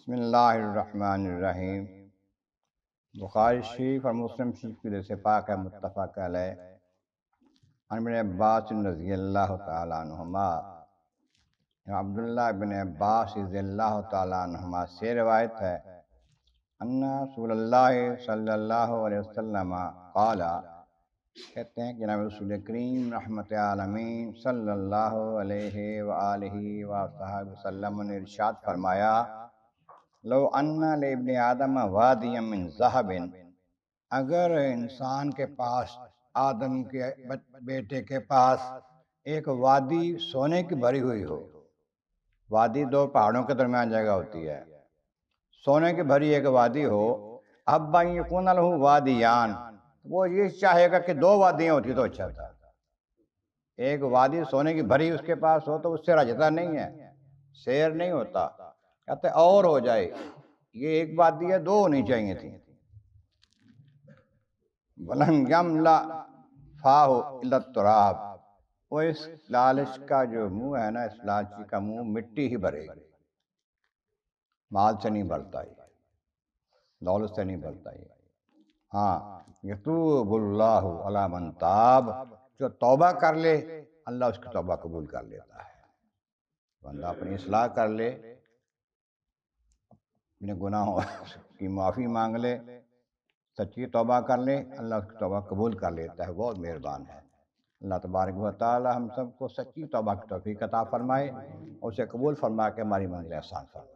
بسم اللہ الرحمن الرحیم۔ بخاری شریف اور مسلم شریف کی حدیث پاک ہے متفق علیہ۔ عن ابن عباس رضی اللہ تعالیٰ عنہما، عبداللہ بن عباس رضی اللہ تعالیٰ عنہما سے روایت ہے، ان رسول اللہ صلی اللہ علیہ وسلم قال، کہتے ہیں کہ جناب رسول کریم رحمت عالمین صلی اللہ علیہ وآلہ وصحبہ وسلم نے ارشاد فرمایا، لو ان لابن آدم وادیا من ذہب، اگر انسان کے پاس، آدم کے بیٹے کے پاس ایک وادی سونے کی بھری ہوئی ہو، وادی دو پہاڑوں کے درمیان جگہ ہوتی ہے، سونے کی بھری ایک وادی ہو، اب ان یکون لہ وادیان، وہ یہ چاہے گا کہ دو وادیاں ہوتی تو اچھا تھا۔ ایک وادی سونے کی بھری اس کے پاس ہو تو اس سے رجتا نہیں ہے، سیر نہیں ہوتا، کہتے اور ہو جائے، یہ ایک وادی ہے، دو ہونی چاہیے تھی۔ وَلَنْ يَمْلَأْ فَاهُ إِلَّا التُّرَابُ، وہ اس لالچ کا جو منہ ہے نا، اس لالچی کا منہ مٹی ہی بھرے گی، مال سے نہیں بھرتا یہ، دولت سے نہیں بھرتا یہ۔ ہاں، یتوب اللہ علی من تاب، جو توبہ کر لے اللہ اس کی توبہ قبول کر لیتا ہے۔ بندہ اپنی اصلاح کر لے، اپنے گناہوں کی معافی مانگ لے، سچی توبہ کر لے، اللہ اس کی توبہ قبول کر لیتا ہے، بہت مہربان ہے۔ اللہ تبارک و تعالی ہم سب کو سچی توبہ کی توفیق عطا فرمائے، اور اسے قبول فرما کے ہماری منزل آسان فرمائے۔